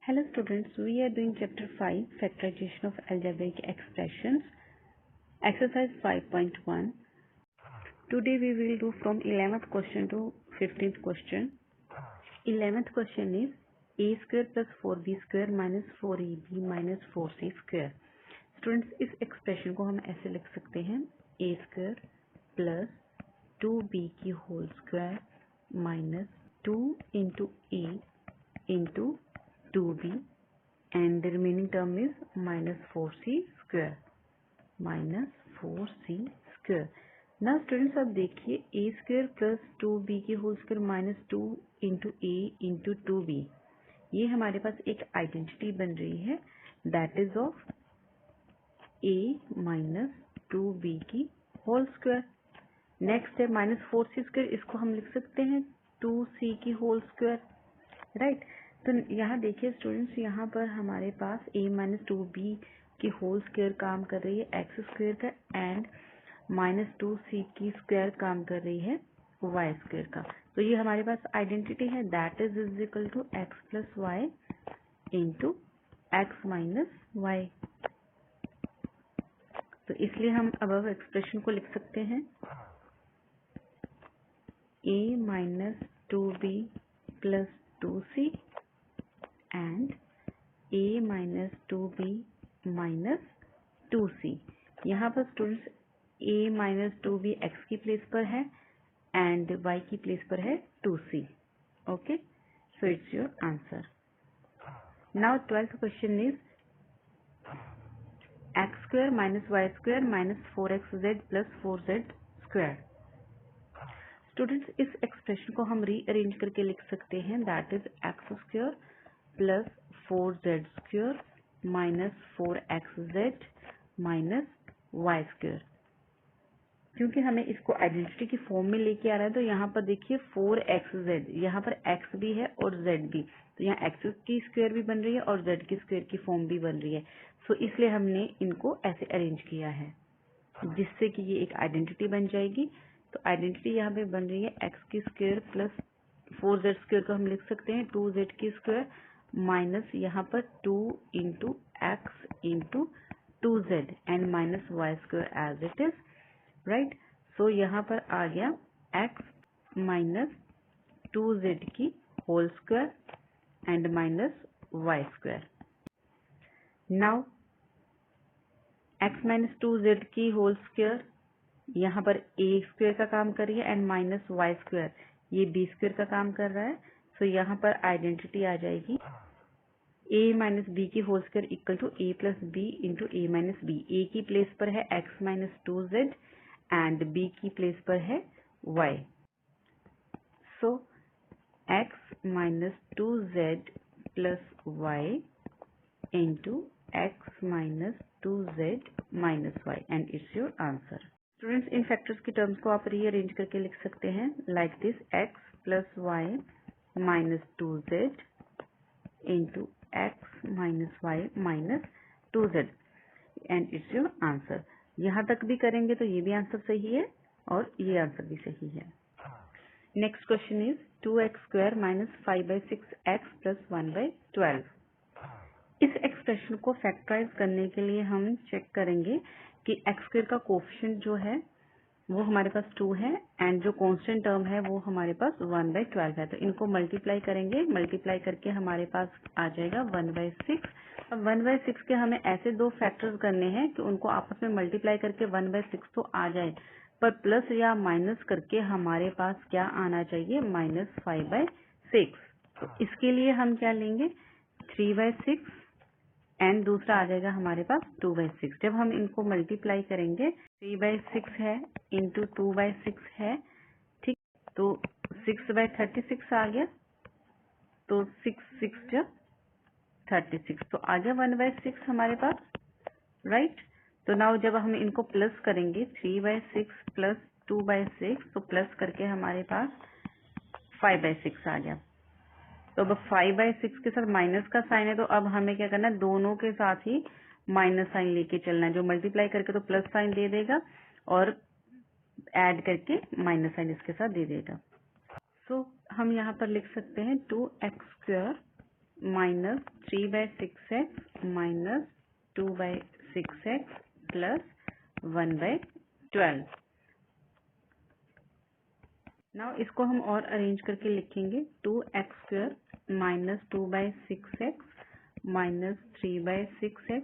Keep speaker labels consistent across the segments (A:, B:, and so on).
A: Hello students, we are doing chapter 5, factorization of algebraic expressions, exercise 5.1. Today we will do from 11th question to 15th question. 11th question is a square plus 4b square minus 4ab minus 4c square. Students, इस expression को हम ऐसे लिख सकते हैं a square plus 2b की whole square minus 2 into a into 2b and the remaining term is minus 4c square. Now students अब देखिए a square plus 2b की whole square minus 2 into a into 2b, ये हमारे पास एक identity बन रही है that is of a minus 2b की whole square. नेक्स्ट है माइनस 4c स्क्वायर, इसको हम लिख सकते हैं 2c की होल स्क्वायर, राइट. तो यहाँ देखिए स्टूडेंट्स, यहाँ पर हमारे पास a माइनस 2b की होल स्क्वायर काम कर रही है एक्स स्क्वायर का एंड माइनस 2c की स्क्वायर काम कर रही है वाई स्क्वायर का. तो ये हमारे पास आइडेंटिटी है that is equal to x plus y into x minus y. तो इसलिए हम अब एक्सप्रेशन को लिख सकते हैं a minus 2b plus 2c and a minus 2b minus 2c. यहाँ पर students a minus 2b x की प्लेस पर है एंड y की प्लेस पर है 2c. Okay, so it's your answer. Now 12th question is x square minus Y square minus 4xz plus 4z square. Students, इस expression को हम rearrange करके लिख सकते हैं that is x square plus 4z square minus 4xz minus Y square. क्योंकि हमें इसको आइडेंटिटी की फॉर्म में लेके आ रहा है तो यहाँ पर देखिए 4xz, यहाँ पर x भी है और z भी, तो यहाँ x की स्क्वायर भी बन रही है और z की स्क्वायर की फॉर्म भी बन रही है. सो इसलिए हमने इनको ऐसे अरेंज किया है जिससे कि ये एक आइडेंटिटी बन जाएगी. तो आइडेंटिटी यहाँ पे बन रही है एक्स की स्क्वायर प्लस 4z स्क्वायर को हम लिख सकते हैं 2z की स्क्वायर माइनस यहाँ पर 2 into X into 2z and minus Y square as it is, right. So यहाँ पर आ गया x माइनस 2z की whole square and minus Y square. Now x minus 2z की होल स्क्वायर यहाँ पर a स्क्वायर का काम कर रही है एंड माइनस वाई स्क्वायर ये b स्क्वायर का काम कर रहा है. सो यहाँ पर आइडेंटिटी आ जाएगी a माइनस बी की whole square equal to a plus b into a minus b. a की प्लेस पर है x minus 2z and b की प्लेस पर है y. So x minus 2z plus y into x minus 2z minus y and it's your answer. Students, इन factors की terms को आप रीअरेंज करके लिख सकते हैं like this x plus y minus 2z into x minus y minus 2z and it's your answer. यहाँ तक भी करेंगे तो ये भी आंसर सही है और ये आंसर भी सही है. Next question is 2x square minus 5/6x plus 1/12. इस एक्सप्रेशन को फैक्टराइज करने के लिए हम चेक करेंगे कि एक्स स्क्वायर का कोफिशिएंट जो है वो हमारे पास 2 है एंड जो कांस्टेंट टर्म है वो हमारे पास 1/12 है. तो इनको मल्टीप्लाई करेंगे, मल्टीप्लाई करके हमारे पास आ जाएगा 1/6. अब 1/6 के हमें ऐसे दो फैक्टर्स करने हैं कि उनको आपस में मल्टीप्लाई करके 1/6 तो आ जाए, पर प्लस या माइनस करके हमारे पास क्या आना चाहिए माइनस 5/6. तो इसके लिए हम क्या लेंगे 3/6 एंड दूसरा आ जाएगा हमारे पास 2/6. जब हम इनको मल्टीप्लाई करेंगे 3/6 है इंटू 2/6 है, ठीक, तो 6/36 आ गया, तो 6 36 तो आ गया 1/6 हमारे पास, राइट. तो नाउ जब हम इनको प्लस करेंगे 3/6 प्लस 2/6 तो प्लस करके हमारे पास 5/6 आ गया. तो अब 5/6 के साथ माइनस का साइन है तो अब हमें क्या करना है, दोनों के साथ ही माइनस साइन लेके चलना है. जो मल्टीप्लाई करके तो प्लस साइन दे देगा और ऐड करके माइनस साइन इसके साथ दे देगा. सो हम यहाँ पर लिख सकते हैं 2x square minus 3/6x minus 2/6x plus 1/12। Now इसको हम और अरेंज करके लिखेंगे 2x² minus 2/6x minus 3/6x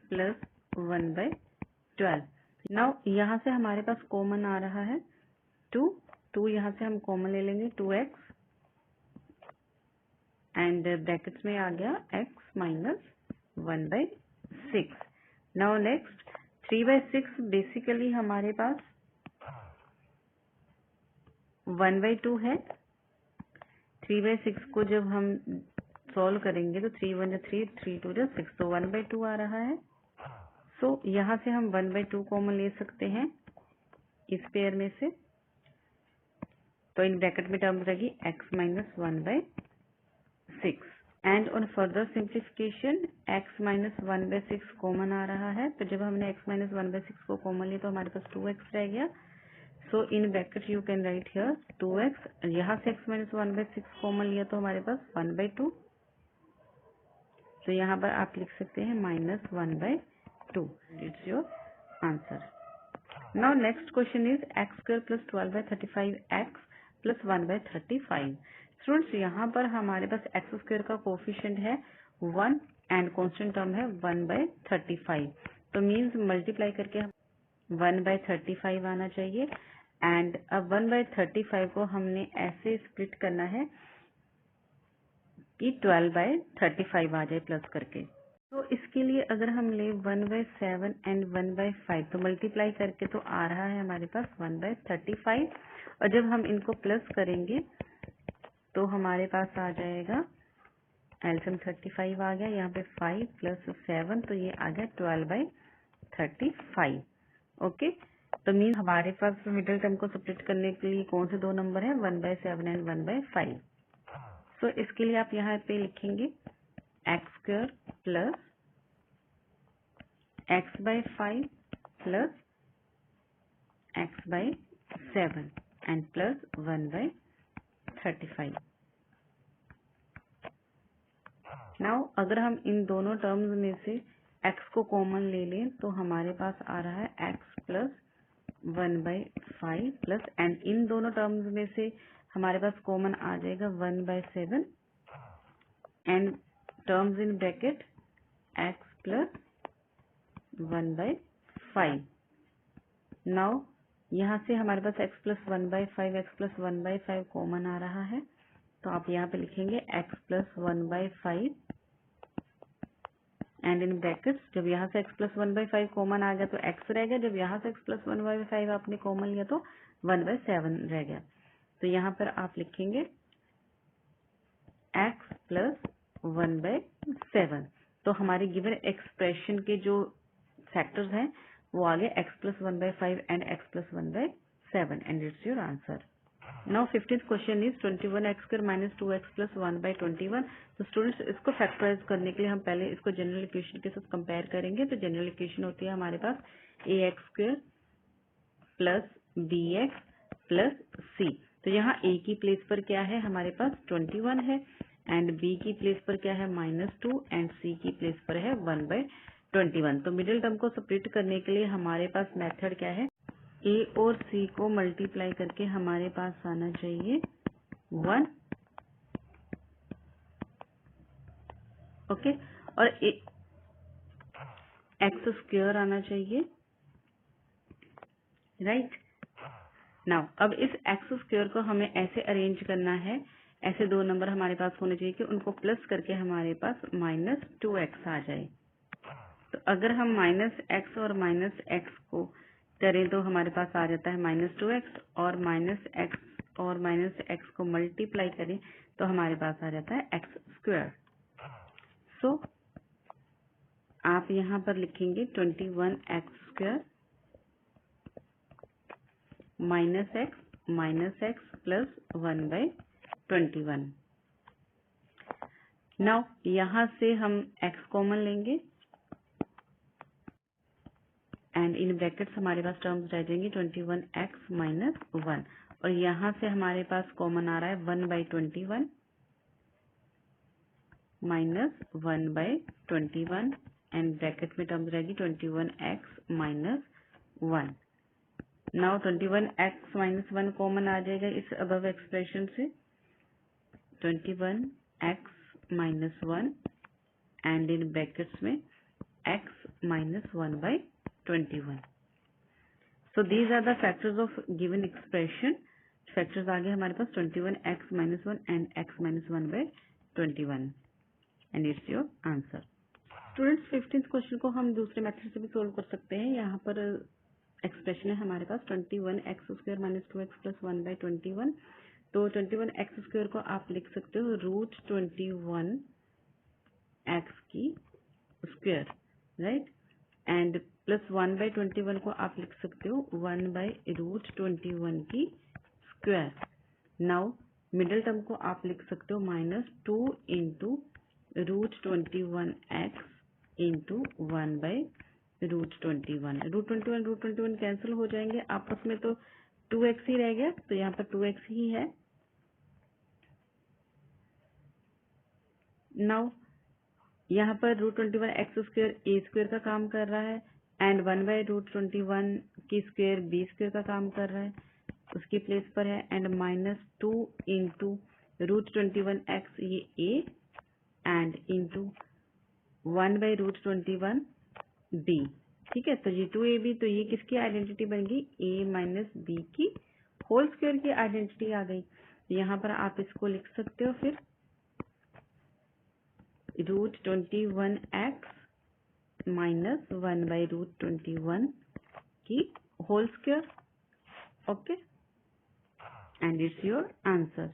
A: plus 1/12। Now यहाँ से हमारे पास कॉमन आ रहा है 2 यहाँ से हम कॉमन ले लेंगे 2x एंड ब्रैकेट्स में आ गया x minus 1/6। Now next 3/6 basically हमारे पास 1/2 है। 3/6 को जब हम सॉल्व करेंगे तो 3 1 3 3 2 6 तो 1/2 आ रहा है। सो यहाँ से हम 1/2 कॉमन ले सकते हैं इस पेयर में से, तो इन ब्रैकेट में टर्म रहेगी x minus 1/6 and on further simplification x minus 1/6 common आ रहा है। तो जब हमने x माइनस 1/6 को कॉमन लिया तो हमारे पास 2x रह गया। So in bracket you can write here 2x, यहाँ से x माइनस 1/6 कॉमन लिया तो हमारे पास 1/2, तो यहाँ पर आप लिख सकते हैं minus 1/2। It's your answer. Now next question is x² plus 12/35x plus 1/35। Students यहाँ पर हमारे पास x² का कोफिशिएंट है 1 एंड कांस्टेंट टर्म है 1/35, तो मीन्स मल्टीप्लाई करके 1/35 आना चाहिए। एंड अब 1/35 को हमने ऐसे स्प्लिट करना है कि 12/35 आ जाए प्लस करके। तो इसके लिए अगर हम ले 1/7 एंड 1/5 तो मल्टीप्लाई करके तो आ रहा है हमारे पास 1/35, और जब हम इनको प्लस करेंगे तो हमारे पास आ जाएगा एल्सियम 35 आ गया, यहाँ पे 5 प्लस 7 तो ये आ गया 12/35। ओके, तो मीन हमारे पास मिडिल टर्म को स्प्लिट करने के लिए कौन से दो नंबर है 1/7 एंड 1/5। सो इसके लिए आप यहाँ पे लिखेंगे x² plus x/5 plus x/7 and plus 1/35। Now अगर हम इन दोनों टर्म्स में से x को कॉमन ले लें तो हमारे पास आ रहा है x plus 1/5 plus, and in दोनों टर्म्स में से हमारे पास कॉमन आ जाएगा 1/7 and terms in bracket x plus 1/5। Now यहाँ से हमारे पास x plus 1/5 x plus 1/5 common आ रहा है, तो आप यहाँ पे लिखेंगे x plus 1/5 and in brackets जब यहाँ से x प्लस 1/5 कॉमन आ गया तो x रह गया, जब यहाँ से x प्लस 1/5 आपने कॉमन लिया तो 1/7 रह गया, तो यहाँ पर आप लिखेंगे x प्लस 1/7। तो हमारे गिवन एक्सप्रेशन के जो फैक्टर्स हैं वो आ गए x plus 1/5 and x plus 1/7 and it's your answer. Now 15th question is 21x² minus 2x plus 1/21। तो स्टूडेंट्स इसको फैक्टराइज करने के लिए हम पहले इसको जनरल इक्वेशन के साथ कंपेयर करेंगे। तो जनरल इक्वेशन होती है हमारे पास ax² plus bx plus c। तो यहाँ a की प्लेस पर क्या है हमारे पास 21 है, एंड b की प्लेस पर क्या है -2 एंड c की प्लेस पर है 1/21। तो मिडिल टर्म को स्प्लिट करने के लिए हमारे पास मेथड क्या है, a और c को मल्टीप्लाई करके हमारे पास आना चाहिए 1, ओके, और x² आना चाहिए, राइट। नाउ अब इस x² को हमें ऐसे अरेंज करना है, ऐसे दो नंबर हमारे पास होने चाहिए कि उनको प्लस करके हमारे पास -2x आ जाए। तो अगर हम -x और -x को करें तो हमारे पास आ जाता है -2x, और -x और -x को मल्टीप्लाई करें तो हमारे पास आ जाता है x²। सो आप यहाँ पर लिखेंगे 21x² -x प्लस 1/21। नाउ यहाँ से हम x कॉमन लेंगे एंड इन ब्रैकेट्स हमारे पास टर्म्स रह जाएंगे 21x माइनस 1, और यहाँ से हमारे पास कॉमन आ रहा है 1/21 माइनस 1/21 एंड ब्रैकेट में टर्म्स रहेगी 21x minus 1। Now 21x minus 1 common आ जाएगा इस अबव एक्सप्रेशन से, 21x minus 1 and in brackets में x minus 1/21। So these are the factors of given expression. Factors आ गए हमारे पास 21x minus 1 and x minus 1/21 and it's your answer. Students 15th question को हम दूसरे मेथड से भी सोल्व कर सकते हैं। यहाँ पर एक्सप्रेशन है हमारे पास 21x square minus 2x plus 1/21। तो 21x स्क्वायर को आप लिख सकते हो √21x की स्क्वायर, राइट, एंड प्लस 1/21 को आप लिख सकते हो 1/√21 की स्क्वायर। नाउ मिडिल टर्म को आप लिख सकते हो -2 इंटू √21x इंटू 1/√21। √21 कैंसिल हो जाएंगे आपस में, तो 2x ही रह गया, तो यहाँ पर 2x ही है। नाउ यहाँ पर √21x स्क्वायर a स्क्वायर का काम कर रहा है एंड 1/√21 की स्क्वायर b स्क्वायर का काम कर रहा है, उसकी प्लेस पर है, एंड -2 इंटू √21x ये a एंड इंटू 1/√21 b। ठीक है, तो ये 2ab, तो ये किसकी आइडेंटिटी बन गई, a माइनस b की होल स्क्वायर की आइडेंटिटी आ गई। यहाँ पर आप इसको लिख सकते हो फिर √21x माइनस 1/√21 की whole square, okay, and it's your answer.